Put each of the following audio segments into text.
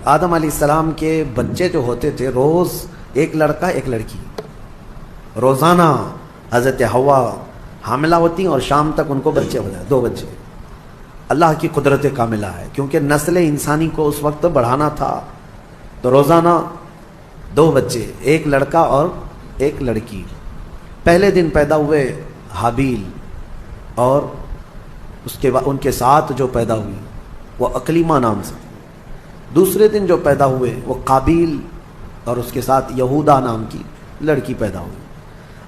آدم علیہ السلام کے بچے جو ہوتے تھے روز ایک لڑکا ایک لڑکی، روزانہ حضرت حوا حاملہ ہوتی اور شام تک ان کو بچے ہو جائے، 2 بچے۔ اللہ کی قدرت کاملہ ہے، کیونکہ نسل انسانی کو اس وقت بڑھانا تھا، تو روزانہ 2 بچے، ایک لڑکا اور ایک لڑکی۔ پہلے دن پیدا ہوئے حابیل، اور اس کے بعد ان کے ساتھ جو پیدا ہوئی وہ اقلیمہ نام سے۔ دوسرے دن جو پیدا ہوئے وہ قابیل، اور اس کے ساتھ یہودا نام کی لڑکی پیدا ہوئی۔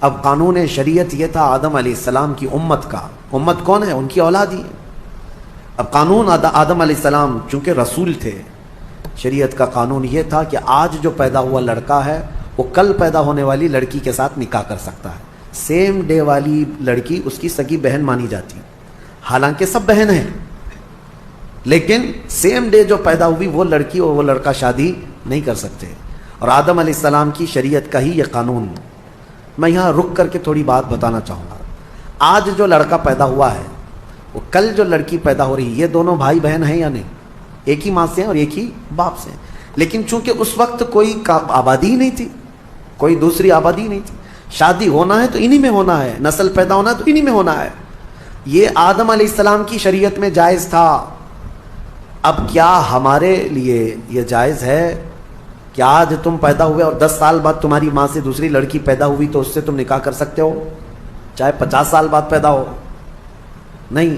اب قانون شریعت یہ تھا آدم علیہ السلام کی امت کا، امت کون ہے؟ ان کی اولاد ہی ہے۔ اب قانون آدم علیہ السلام چونکہ رسول تھے، شریعت کا قانون یہ تھا کہ آج جو پیدا ہوا لڑکا ہے وہ کل پیدا ہونے والی لڑکی کے ساتھ نکاح کر سکتا ہے۔ سیم ڈے والی لڑکی اس کی سگی بہن مانی جاتی، حالانکہ سب بہن ہیں، لیکن سیم ڈے جو پیدا ہوئی وہ لڑکی اور وہ لڑکا شادی نہیں کر سکتے۔ اور آدم علیہ السلام کی شریعت کا ہی یہ قانون۔ میں یہاں رک کر کے تھوڑی بات بتانا چاہوں گا۔ آج جو لڑکا پیدا ہوا ہے وہ کل جو لڑکی پیدا ہو رہی ہے، یہ دونوں بھائی بہن ہیں یا نہیں؟ ایک ہی ماں سے ہیں اور ایک ہی باپ سے ہیں، لیکن چونکہ اس وقت کوئی آبادی نہیں تھی، کوئی دوسری آبادی نہیں تھی، شادی ہونا ہے تو انہی میں ہونا ہے، نسل پیدا ہونا ہے تو انہی میں ہونا ہے۔ یہ آدم علیہ السلام کی شریعت میں جائز تھا۔ اب کیا ہمارے لیے یہ جائز ہے کہ آج تم پیدا ہوئے اور 10 سال بعد تمہاری ماں سے دوسری لڑکی پیدا ہوئی تو اس سے تم نکاح کر سکتے ہو، چاہے 50 سال بعد پیدا ہو؟ نہیں،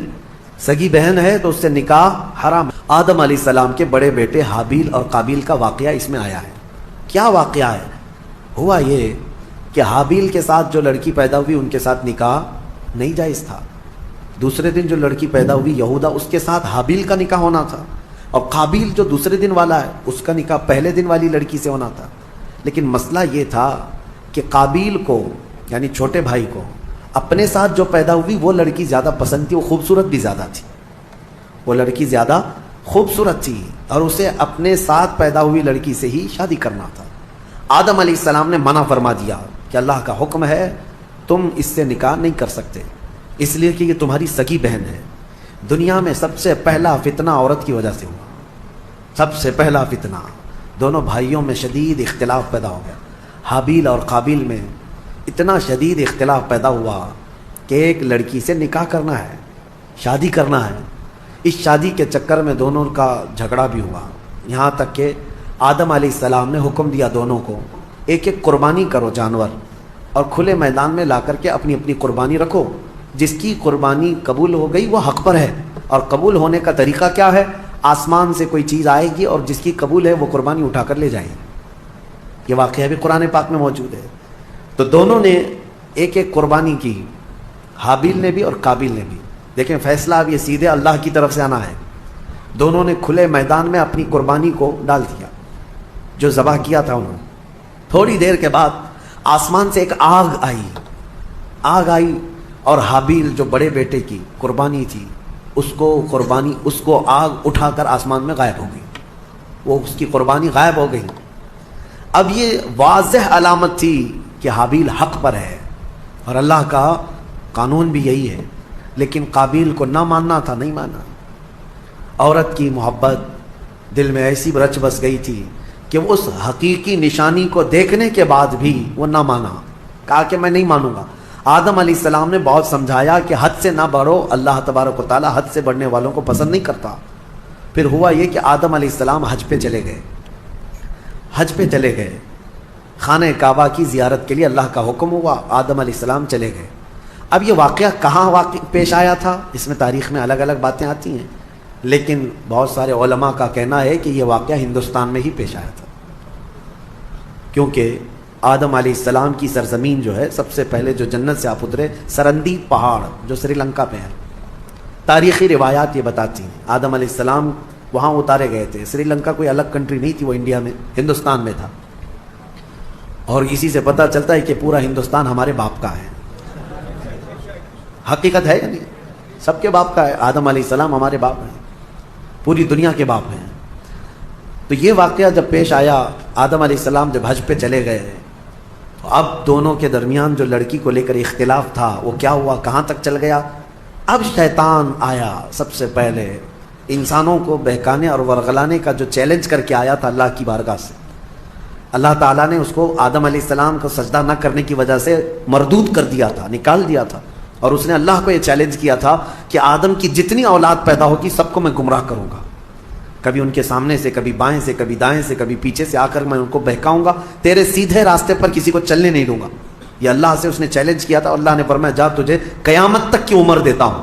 سگی بہن ہے تو اس سے نکاح حرام۔ آدم علیہ السلام کے بڑے بیٹے حابیل اور قابیل کا واقعہ اس میں آیا ہے۔ کیا واقعہ ہے؟ ہوا یہ کہ حابیل کے ساتھ جو لڑکی پیدا ہوئی ان کے ساتھ نکاح نہیں جائز تھا۔ دوسرے دن جو لڑکی پیدا ہوئی یہودا، اس کے ساتھ حابیل کا نکاح ہونا تھا، اور قابیل جو دوسرے دن والا ہے اس کا نکاح پہلے دن والی لڑکی سے ہونا تھا۔ لیکن مسئلہ یہ تھا کہ قابیل کو یعنی چھوٹے بھائی کو اپنے ساتھ جو پیدا ہوئی وہ لڑکی زیادہ پسند تھی، وہ خوبصورت بھی زیادہ تھی، وہ لڑکی زیادہ خوبصورت تھی، اور اسے اپنے ساتھ پیدا ہوئی لڑکی سے ہی شادی کرنا تھا۔ آدم علیہ السلام نے منع فرما دیا کہ اللہ کا حکم ہے تم اس سے نکاح نہیں کر سکتے، اس لیے کہ یہ تمہاری سگی بہن ہے۔ دنیا میں سب سے پہلا فتنہ عورت کی وجہ سے ہوا، سب سے پہلا فتنہ۔ دونوں بھائیوں میں شدید اختلاف پیدا ہو گیا، حابیل اور قابیل میں اتنا شدید اختلاف پیدا ہوا کہ ایک لڑکی سے نکاح کرنا ہے، شادی کرنا ہے۔ اس شادی کے چکر میں دونوں کا جھگڑا بھی ہوا، یہاں تک کہ آدم علیہ السلام نے حکم دیا دونوں کو ایک ایک قربانی کرو جانور، اور کھلے میدان میں لا کر کے اپنی اپنی قربانی رکھو، جس کی قربانی قبول ہو گئی وہ حق پر ہے۔ اور قبول ہونے کا طریقہ کیا ہے؟ آسمان سے کوئی چیز آئے گی اور جس کی قبول ہے وہ قربانی اٹھا کر لے جائیں گے۔ یہ واقعہ بھی قرآن پاک میں موجود ہے۔ تو دونوں نے ایک ایک قربانی کی، حابیل نے بھی اور قابیل نے بھی۔ دیکھیں فیصلہ اب یہ سیدھے اللہ کی طرف سے آنا ہے۔ دونوں نے کھلے میدان میں اپنی قربانی کو ڈال دیا، جو ذبح کیا تھا انہوں نے۔ تھوڑی دیر کے بعد آسمان سے ایک آگ آئی، اور حابیل جو بڑے بیٹے کی قربانی تھی اس کو آگ اٹھا کر آسمان میں غائب ہو گئی، وہ اس کی قربانی غائب ہو گئی۔ اب یہ واضح علامت تھی کہ حابیل حق پر ہے، اور اللہ کا قانون بھی یہی ہے، لیکن قابیل کو نہ ماننا تھا، نہیں مانا۔ عورت کی محبت دل میں ایسی رچ بس گئی تھی کہ وہ اس حقیقی نشانی کو دیکھنے کے بعد بھی وہ نہ مانا، کہا کہ میں نہیں مانوں گا۔ آدم علیہ السلام نے بہت سمجھایا کہ حد سے نہ بڑھو، اللہ تبارک و تعالیٰ حد سے بڑھنے والوں کو پسند نہیں کرتا۔ پھر ہوا یہ کہ آدم علیہ السلام حج پہ چلے گئے، خانہ کعبہ کی زیارت کے لیے اللہ کا حکم ہوا، آدم علیہ السلام چلے گئے۔ اب یہ واقعہ کہاں پیش آیا تھا، اس میں تاریخ میں الگ الگ باتیں آتی ہیں، لیکن بہت سارے علماء کا کہنا ہے کہ یہ واقعہ ہندوستان میں ہی پیش آیا تھا، کیونکہ آدم علیہ السلام کی سرزمین جو ہے، سب سے پہلے جو جنت سے آپ اترے سرندی پہاڑ جو سری لنکا پہ ہے، تاریخی روایات یہ بتاتی ہیں آدم علیہ السلام وہاں اتارے گئے تھے۔ سری لنکا کوئی الگ کنٹری نہیں تھی، وہ انڈیا میں ہندوستان میں تھا، اور اسی سے پتہ چلتا ہے کہ پورا ہندوستان ہمارے باپ کا ہے۔ حقیقت ہے یا نہیں؟ سب کے باپ کا ہے، آدم علیہ السلام ہمارے باپ ہیں، پوری دنیا کے باپ ہیں۔ تو یہ واقعہ جب پیش آیا، آدم علیہ السلام جب حج پہ چلے گئے، تو اب دونوں کے درمیان جو لڑکی کو لے کر اختلاف تھا وہ کیا ہوا، کہاں تک چل گیا؟ اب شیطان آیا سب سے پہلے، انسانوں کو بہکانے اور ورغلانے کا جو چیلنج کر کے آیا تھا اللہ کی بارگاہ سے، اللہ تعالیٰ نے اس کو آدم علیہ السلام کو سجدہ نہ کرنے کی وجہ سے مردود کر دیا تھا، نکال دیا تھا، اور اس نے اللہ کو یہ چیلنج کیا تھا کہ آدم کی جتنی اولاد پیدا ہوگی سب کو میں گمراہ کروں گا، کبھی ان کے سامنے سے، کبھی بائیں سے، کبھی دائیں سے، کبھی پیچھے سے آ کر میں ان کو بہکاؤں گا، تیرے سیدھے راستے پر کسی کو چلنے نہیں دوں گا۔ یہ اللہ سے اس نے چیلنج کیا تھا، اور اللہ نے فرمایا جا تجھے قیامت تک کی عمر دیتا ہوں،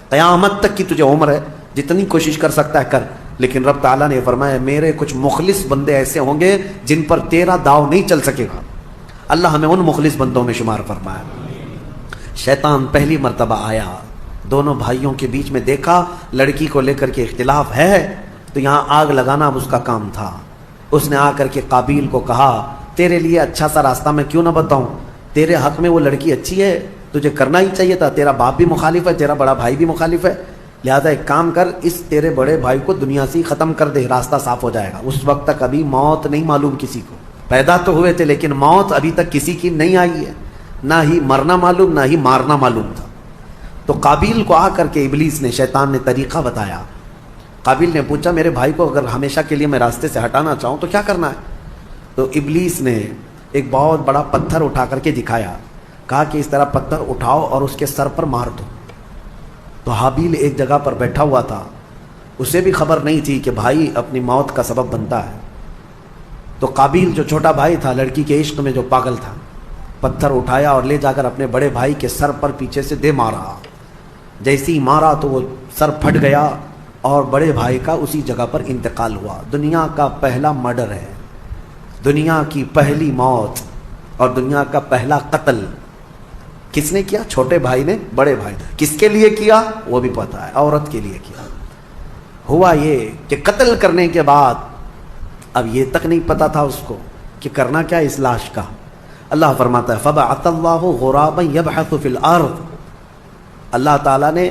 قیامت تک کی تجھے عمر ہے، جتنی کوشش کر سکتا ہے کر۔ لیکن رب تعالیٰ نے فرمایا میرے کچھ مخلص بندے ایسے ہوں گے جن پر تیرا داؤ نہیں چل سکے گا۔ اللہ ہمیں ان مخلص بندوں میں شمار فرمایا۔ شیطان پہلی مرتبہ آیا، دونوں بھائیوں کے بیچ میں دیکھا لڑکی کو لے کر کے اختلاف ہے، تو یہاں آگ لگانا اب اس کا کام تھا۔ اس نے آ کر کے قابیل کو کہا تیرے لیے اچھا سا راستہ میں کیوں نہ بتاؤں، تیرے حق میں وہ لڑکی اچھی ہے، تجھے کرنا ہی چاہیے تھا، تیرا باپ بھی مخالف ہے، تیرا بڑا بھائی بھی مخالف ہے، لہذا ایک کام کر، اس تیرے بڑے بھائی کو دنیا سے ختم کر دے، راستہ صاف ہو جائے گا۔ اس وقت تک ابھی موت نہیں معلوم کسی کو، پیدا تو ہوئے تھے لیکن موت ابھی تک کسی کی نہیں آئی ہے، نہ ہی مرنا معلوم نہ ہی مارنا معلوم تھا۔ تو قابیل کو آ کر کے ابلیس نے، شیطان نے طریقہ بتایا۔ قابیل نے پوچھا میرے بھائی کو اگر ہمیشہ کے لیے میں راستے سے ہٹانا چاہوں تو کیا کرنا ہے؟ تو ابلیس نے ایک بہت بڑا پتھر اٹھا کر کے دکھایا، کہا کہ اس طرح پتھر اٹھاؤ اور اس کے سر پر مار دو۔ تو حابیل ایک جگہ پر بیٹھا ہوا تھا، اسے بھی خبر نہیں تھی کہ بھائی اپنی موت کا سبب بنتا ہے۔ تو قابیل جو چھوٹا بھائی تھا، لڑکی کے عشق میں جو پاگل تھا، پتھر اٹھایا اور لے جا کر اپنے بڑے بھائی کے سر پر پیچھے سے دے مارا۔ جیسے ہی مارا تو وہ سر پھٹ گیا اور بڑے بھائی کا اسی جگہ پر انتقال ہوا۔ دنیا کا پہلا مرڈر ہے، دنیا کی پہلی موت اور دنیا کا پہلا قتل کس نے کیا؟ چھوٹے بھائی نے بڑے بھائی۔ کس کے لیے کیا وہ بھی پتہ ہے، عورت کے لیے کیا۔ ہوا یہ کہ قتل کرنے کے بعد اب یہ تک نہیں پتا تھا اس کو کہ کرنا کیا اس لاش کا۔ اللہ فرماتا ہے فَبَعَثَ اللَّهُ غُرَابًا يَبْحَثُ فِي الْأَرْضِ، اللہ تعالیٰ نے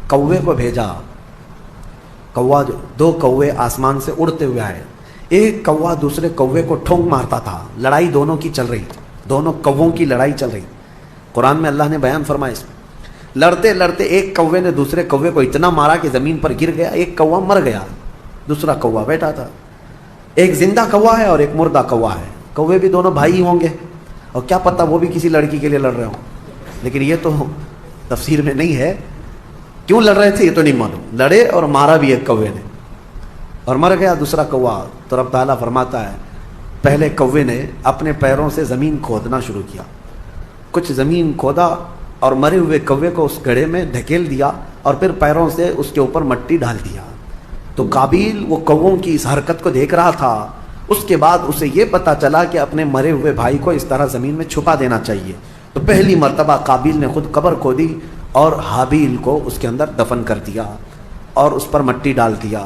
کوے کو بھیجا۔ کوا، دو کوے آسمان سے اڑتے ہوئے آئے، ایک کوا دوسرے کوے کو ٹھونک مارتا تھا، لڑائی دونوں کی چل رہی، دونوں کووں کی لڑائی چل رہی۔ قرآن میں اللہ نے بیان فرمایا اس میں، لڑتے لڑتے ایک کوے نے دوسرے کوے کو اتنا مارا کہ زمین پر گر گیا، ایک کوا مر گیا، دوسرا کوا بیٹھا تھا۔ ایک زندہ کوا ہے اور ایک مردہ کوا ہے، کوے بھی دونوں بھائی ہوں گے، اور کیا پتہ وہ بھی کسی لڑکی کے لیے لڑ رہے ہوں، لیکن یہ تو تفسیر میں نہیں ہے، کیوں لڑ رہے تھے یہ تو نہیں معلوم، لڑے اور مارا بھی ایک کوے نے اور مر گیا دوسرا کوا۔ تو رب تعالیٰ فرماتا ہے پہلے کوے نے اپنے پیروں سے زمین کھودنا شروع کیا، کچھ زمین کھودا اور مرے ہوئے کوے کو اس گڑھے میں دھکیل دیا اور پھر پیروں سے اس کے اوپر مٹی ڈال دیا۔ تو قابیل وہ کووں کی اس حرکت کو دیکھ رہا تھا، اس کے بعد اسے یہ پتا چلا کہ اپنے مرے ہوئے بھائی کو اس طرح زمین میں چھپا دینا چاہیے۔ تو پہلی مرتبہ قابیل نے خود قبر کھودی اور حابیل کو اس کے اندر دفن کر دیا اور اس پر مٹی ڈال دیا۔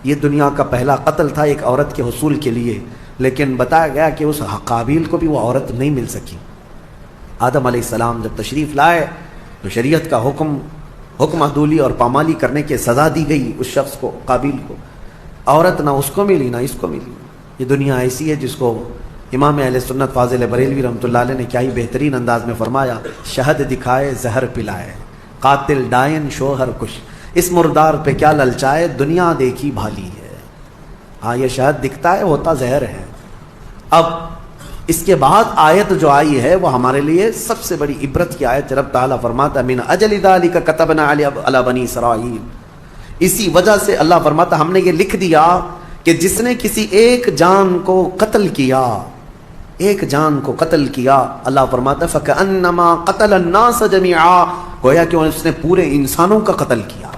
یہ دنیا کا پہلا قتل تھا ایک عورت کے حصول کے لیے، لیکن بتایا گیا کہ اس قابیل کو بھی وہ عورت نہیں مل سکی۔ آدم علیہ السلام جب تشریف لائے تو شریعت کا حکم عدولی اور پامالی کرنے کی سزا دی گئی اس شخص کو، قابیل کو۔ عورت نہ اس کو ملی نہ اس کو ملی۔ یہ دنیا ایسی ہے جس کو امام اہل سنت فاضل بریلوی رحمۃ اللہ علیہ نے کیا ہی بہترین انداز میں فرمایا، شہد دکھائے زہر پلائے، قاتل ڈائن شوہر کش، اس مردار پہ کیا للچائے، دنیا دیکھی بھالی ہے۔ ہاں یہ شہد دکھتا ہے ہوتا زہر ہے۔ اب اس کے بعد آیت جو آئی ہے وہ ہمارے لیے سب سے بڑی عبرت کی آیت۔ رب تعالیٰ فرماتا من اجل ذالک کتبنا علی بنی اسرائیل، اسی وجہ سے اللہ فرماتا ہم نے یہ لکھ دیا کہ جس نے کسی ایک جان کو قتل کیا، ایک جان کو قتل کیا، اللہ فرماتا فکأنما قتل الناس جميعا، گویا کہ اس نے پورے انسانوں کا قتل کیا،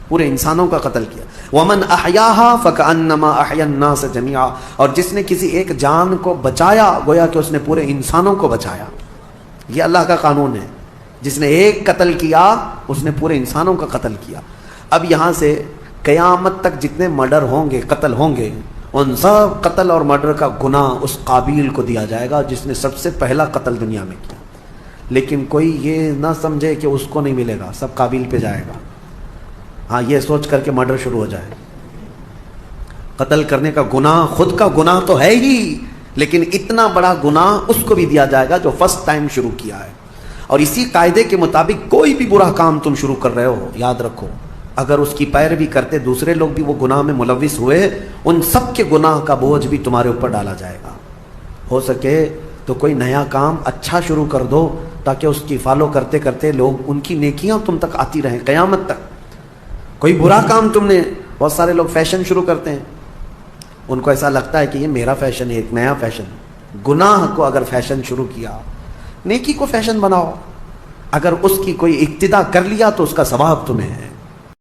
پورے انسانوں کا قتل کیا۔ ومن احیاها فکأنما احیا الناس جميعا، اور جس نے کسی ایک جان کو بچایا گویا کہ اس نے پورے انسانوں کو بچایا۔ یہ اللہ کا قانون ہے، جس نے ایک قتل کیا اس نے پورے انسانوں کا قتل کیا۔ اب یہاں سے قیامت تک جتنے مرڈر ہوں گے، قتل ہوں گے، ان سب قتل اور مرڈر کا گناہ اس قابیل کو دیا جائے گا جس نے سب سے پہلا قتل دنیا میں کیا۔ لیکن کوئی یہ نہ سمجھے کہ اس کو نہیں ملے گا، سب قابیل پہ جائے گا۔ ہاں یہ سوچ کر کے مرڈر شروع ہو جائے، قتل کرنے کا گناہ خود کا گناہ تو ہے ہی، لیکن اتنا بڑا گناہ اس کو بھی دیا جائے گا جو فرسٹ ٹائم شروع کیا ہے۔ اور اسی قاعدے کے مطابق کوئی بھی برا کام تم شروع کر رہے ہو، یاد رکھو اگر اس کی پیروی کرتے دوسرے لوگ بھی وہ گناہ میں ملوث ہوئے، ان سب کے گناہ کا بوجھ بھی تمہارے اوپر ڈالا جائے گا۔ ہو سکے تو کوئی نیا کام اچھا شروع کر دو تاکہ اس کی فالو کرتے کرتے لوگ ان کی نیکیاں تم تک آتی رہیں قیامت تک۔ کوئی برا کام تم نے، بہت سارے لوگ فیشن شروع کرتے ہیں، ان کو ایسا لگتا ہے کہ یہ میرا فیشن ہے، ایک نیا فیشن۔ گناہ کو اگر فیشن شروع کیا، نیکی کو فیشن بناؤ، اگر اس کی کوئی اقتدا کر لیا تو اس کا ثواب تمہیں ہے۔